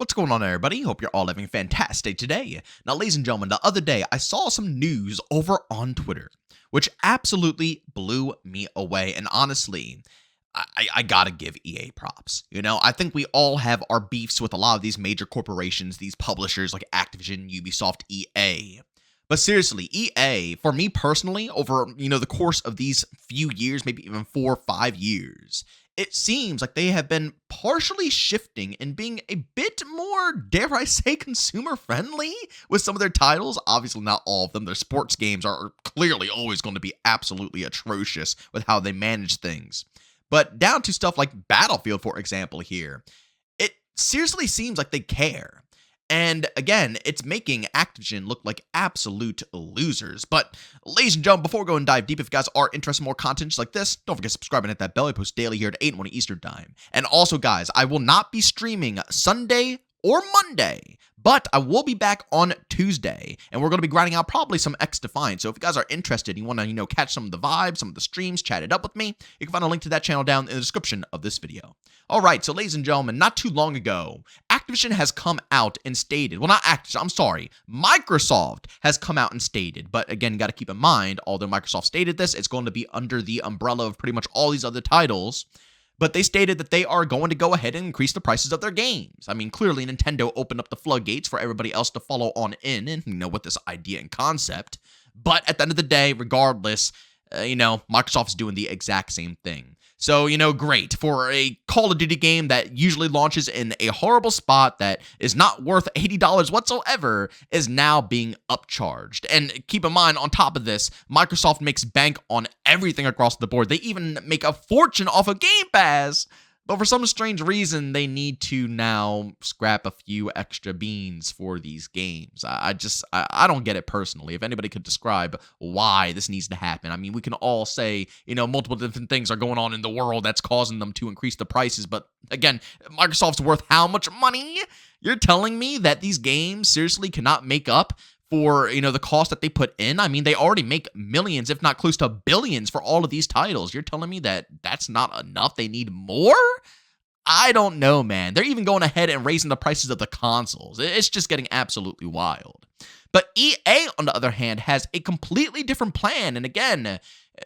What's going on, everybody? Hope you're all having a fantastic today. Now, ladies and gentlemen, the other day I saw some news over on Twitter, which absolutely blew me away. And honestly, I gotta give EA props. I think we all have our beefs with a lot of these major corporations, these publishers like Activision, Ubisoft, EA. But seriously, EA, for me personally, over the course of these few years, maybe even 4 or 5 years, it seems like they have been partially shifting and being a bit more, dare I say, consumer friendly with some of their titles. Obviously, not all of them. Their sports games are clearly always going to be absolutely atrocious with how they manage things. But down to stuff like Battlefield, for example, here, it seriously seems like they care. And again, it's making Activision look like absolute losers. But ladies and gentlemen, before we go and dive deep, if you guys are interested in more content just like this, don't forget to subscribe and hit that bell. I post daily here at 8 in the morning Eastern Time. And also, guys, I will not be streaming Sunday or Monday, but I will be back on Tuesday, and we're going to be grinding out probably some X-Defiant. So if you guys are interested, you want to, catch some of the vibes, some of the streams, chat it up with me, you can find a link to that channel down in the description of this video. All right, so ladies and gentlemen, not too long ago, Activision has come out and stated, well, not Activision, I'm sorry, Microsoft has come out and stated, but again, got to keep in mind, although Microsoft stated this, it's going to be under the umbrella of pretty much all these other titles. But they stated that they are going to go ahead and increase the prices of their games. I mean, clearly Nintendo opened up the floodgates for everybody else to follow on in and, with this idea and concept. But at the end of the day, regardless, Microsoft is doing the exact same thing. So, great. For a Call of Duty game that usually launches in a horrible spot that is not worth $80 whatsoever is now being upcharged. And keep in mind, on top of this, Microsoft makes bank on everything across the board. They even make a fortune off of Game Pass. But for some strange reason, they need to now scrap a few extra beans for these games. I don't get it personally. If anybody could describe why this needs to happen. I mean, we can all say, multiple different things are going on in the world that's causing them to increase the prices. But again, Microsoft's worth how much money? You're telling me that these games seriously cannot make up for, the cost that they put in? I mean, they already make millions, if not close to billions for all of these titles. You're telling me that that's not enough? They need more? I don't know, man. They're even going ahead and raising the prices of the consoles. It's just getting absolutely wild. But EA, on the other hand, has a completely different plan. And again,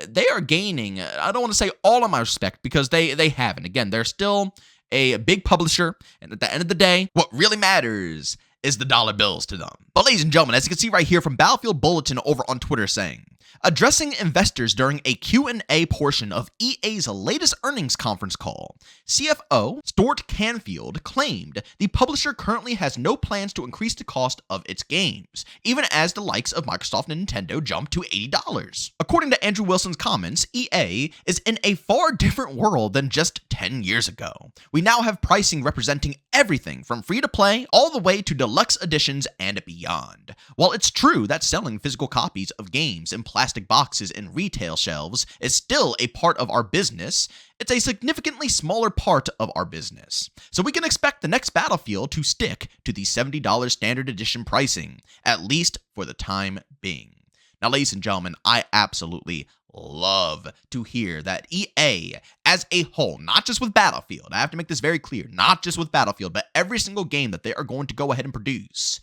they are gaining, I don't want to say all of my respect, because they haven't. Again, they're still a big publisher. And at the end of the day, what really matters is the dollar bills to them. But ladies and gentlemen, as you can see right here from Battlefield Bulletin over on Twitter saying, addressing investors during a Q&A portion of EA's latest earnings conference call, CFO Stuart Canfield claimed the publisher currently has no plans to increase the cost of its games, even as the likes of Microsoft and Nintendo jump to $80. According to Andrew Wilson's comments, EA is in a far different world than just 10 years ago. We now have pricing representing everything from free-to-play all the way to deluxe editions and beyond. While it's true that selling physical copies of games in plastic boxes in retail shelves is still a part of our business, it's a significantly smaller part of our business. So we can expect the next Battlefield to stick to the $70 standard edition pricing, at least for the time being. Now, ladies and gentlemen, I absolutely love to hear that EA as a whole, not just with Battlefield, I have to make this very clear, not just with Battlefield, but every single game that they are going to go ahead and produce,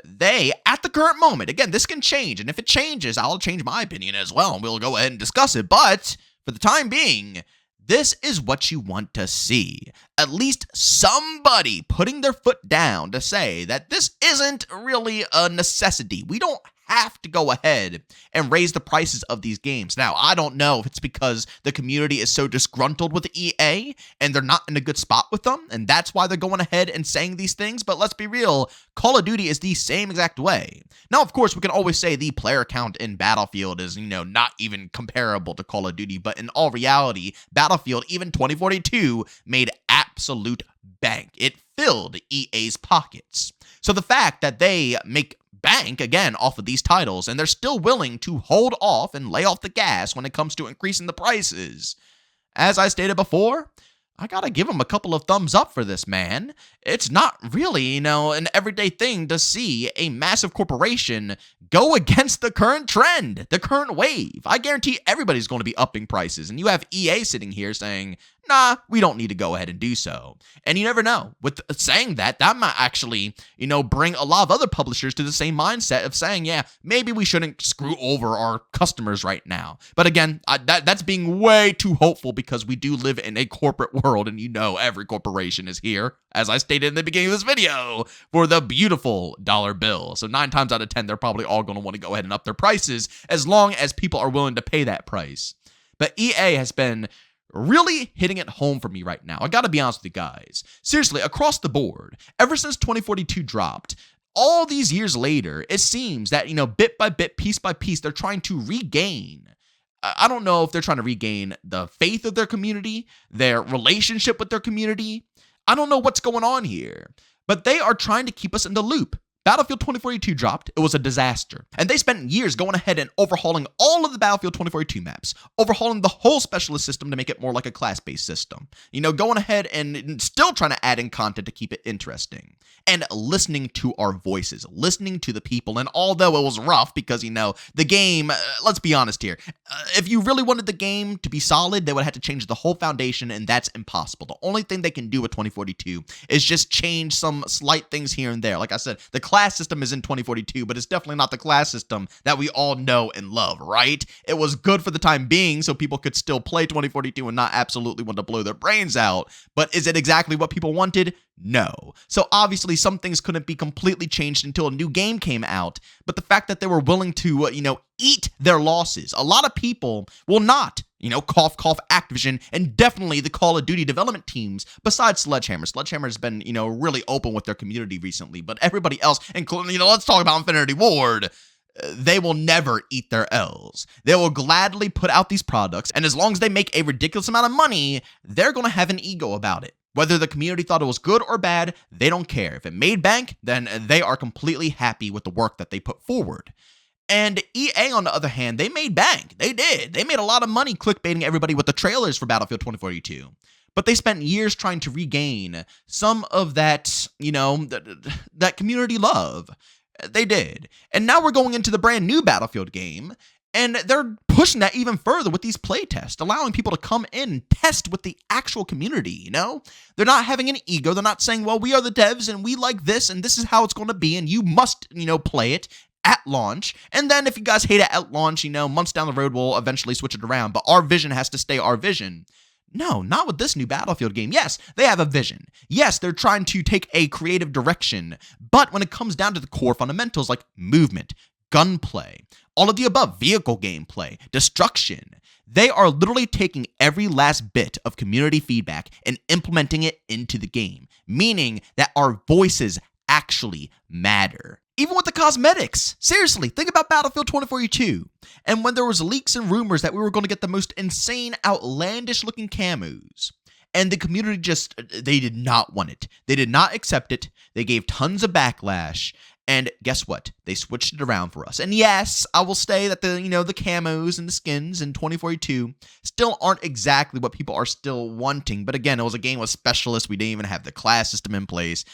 they, at the current moment, again, this can change, and if it changes, I'll change my opinion as well, and we'll go ahead and discuss it, but for the time being, this is what you want to see. At least somebody putting their foot down to say that this isn't really a necessity. We don't have to go ahead and raise the prices of these games. Now, I don't know if it's because the community is so disgruntled with EA and they're not in a good spot with them, and that's why they're going ahead and saying these things, but let's be real, Call of Duty is the same exact way. Now, of course, we can always say the player count in Battlefield is, not even comparable to Call of Duty, but in all reality, Battlefield, even 2042, made absolute bank. It filled EA's pockets. So the fact that they make bank, again, off of these titles, and they're still willing to hold off and lay off the gas when it comes to increasing the prices, as I stated before, I gotta give them a couple of thumbs up for this, man. It's not really, an everyday thing to see a massive corporation go against the current trend, the current wave. I guarantee everybody's going to be upping prices, and you have EA sitting here saying, nah, we don't need to go ahead and do so. And you never know. With saying that, that might actually, bring a lot of other publishers to the same mindset of saying, yeah, maybe we shouldn't screw over our customers right now. But again, that's being way too hopeful because we do live in a corporate world, and every corporation is here, as I stated in the beginning of this video, for the beautiful dollar bill. So 9 times out of 10, they're probably all going to want to go ahead and up their prices as long as people are willing to pay that price. But EA has been really hitting it home for me right now. I gotta be honest with you guys. Seriously, across the board, ever since 2042 dropped, all these years later, it seems that, bit by bit, piece by piece, they're trying to regain. I don't know if they're trying to regain the faith of their community, their relationship with their community. I don't know what's going on here, but they are trying to keep us in the loop. Battlefield 2042 dropped. It was a disaster. And they spent years going ahead and overhauling all of the Battlefield 2042 maps, overhauling the whole specialist system to make it more like a class-based system. Going ahead and still trying to add in content to keep it interesting. And listening to our voices, listening to the people. And although it was rough because, the game, let's be honest here, if you really wanted the game to be solid, they would have to change the whole foundation, and that's impossible. The only thing they can do with 2042 is just change some slight things here and there. Like I said, the class system is in 2042, but it's definitely not the class system that we all know and love, right? It was good for the time being so people could still play 2042 and not absolutely want to blow their brains out, but is it exactly what people wanted? No. So obviously some things couldn't be completely changed until a new game came out, but the fact that they were willing to, eat their losses. A lot of people will not, cough, cough, Activision, and definitely the Call of Duty development teams, besides Sledgehammer. Sledgehammer has been, really open with their community recently, but everybody else, including, let's talk about Infinity Ward, they will never eat their L's. They will gladly put out these products, and as long as they make a ridiculous amount of money, they're going to have an ego about it. Whether the community thought it was good or bad, they don't care. If it made bank, then they are completely happy with the work that they put forward. And EA, on the other hand, they made bank. They did. They made a lot of money clickbaiting everybody with the trailers for Battlefield 2042. But they spent years trying to regain some of that, that community love. They did. And now we're going into the brand new Battlefield game, and they're pushing that even further with these playtests, allowing people to come in and test with the actual community, They're not having an ego. They're not saying, well, we are the devs, and we like this, and this is how it's going to be, and you must, play it at launch. And then if you guys hate it at launch, months down the road, we'll eventually switch it around. But our vision has to stay our vision. No, not with this new Battlefield game. Yes, they have a vision. Yes, they're trying to take a creative direction. But when it comes down to the core fundamentals like movement, gunplay, all of the above, vehicle gameplay, destruction, they are literally taking every last bit of community feedback and implementing it into the game, meaning that our voices actually matter. Even with the cosmetics. Seriously, think about Battlefield 2042. And when there was leaks and rumors that we were going to get the most insane, outlandish looking camos. And the community they did not want it. They did not accept it. They gave tons of backlash. And guess what? They switched it around for us. And yes, I will say that the camos and the skins in 2042 still aren't exactly what people are still wanting. But again, it was a game with specialists. We didn't even have the class system in place.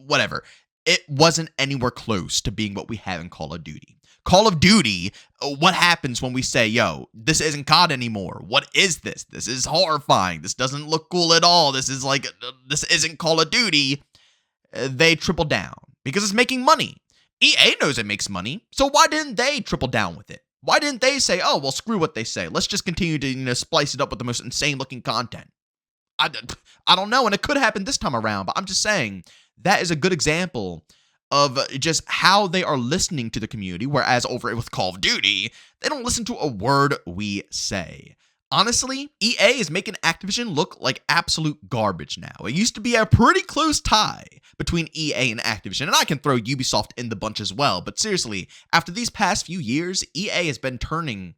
Whatever. It wasn't anywhere close to being what we have in Call of Duty. Call of Duty, what happens when we say, yo, this isn't COD anymore? What is this? This is horrifying. This doesn't look cool at all. This isn't Call of Duty. They triple down because it's making money. EA knows it makes money, so why didn't they triple down with it? Why didn't they say, oh, well, screw what they say. Let's just continue to splice it up with the most insane looking content. I don't know, and it could happen this time around, but I'm just saying that is a good example of just how they are listening to the community, whereas over with Call of Duty, they don't listen to a word we say. Honestly, EA is making Activision look like absolute garbage now. It used to be a pretty close tie between EA and Activision, and I can throw Ubisoft in the bunch as well, but seriously, after these past few years, EA has been turning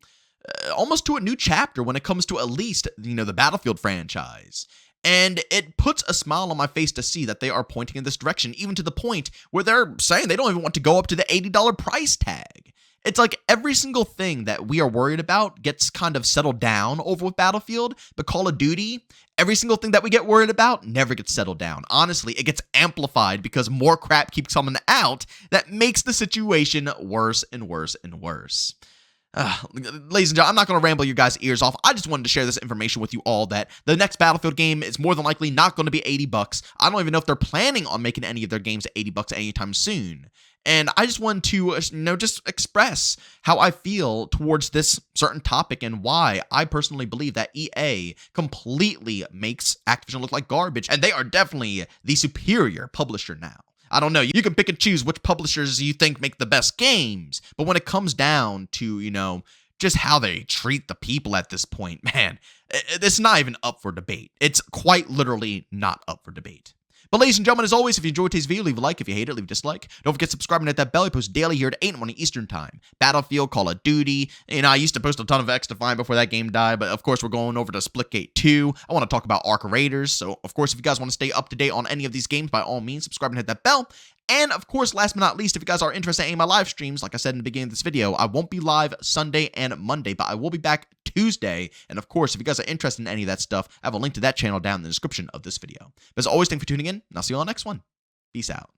almost to a new chapter when it comes to at least, the Battlefield franchise. And it puts a smile on my face to see that they are pointing in this direction, even to the point where they're saying they don't even want to go up to the $80 price tag. It's like every single thing that we are worried about gets kind of settled down over with Battlefield, but Call of Duty, every single thing that we get worried about never gets settled down. Honestly, it gets amplified because more crap keeps coming out that makes the situation worse and worse and worse. Ladies and gentlemen, I'm not going to ramble your guys' ears off. I just wanted to share this information with you all that the next Battlefield game is more than likely not going to be $80. I don't even know if they're planning on making any of their games $80 anytime soon. And I just wanted to, just express how I feel towards this certain topic and why I personally believe that EA completely makes Activision look like garbage, and they are definitely the superior publisher now. I don't know. You can pick and choose which publishers you think make the best games, but when it comes down to, just how they treat the people at this point, man, it's not even up for debate. It's quite literally not up for debate. But ladies and gentlemen, as always, if you enjoyed today's video, leave a like. If you hate it, leave a dislike. Don't forget subscribing at that bell. I post daily here at 8 in the morning Eastern Time. Battlefield, Call of Duty. I used to post a ton of X Defiant before that game died, but of course, we're going over to Splitgate 2. I want to talk about Arc Raiders. So, of course, if you guys want to stay up to date on any of these games, by all means, subscribe and hit that bell. And, of course, last but not least, if you guys are interested in any of my live streams, like I said in the beginning of this video, I won't be live Sunday and Monday, but I will be back Tuesday. And, of course, if you guys are interested in any of that stuff, I have a link to that channel down in the description of this video. But as always, thanks for tuning in, and I'll see you on the next one. Peace out.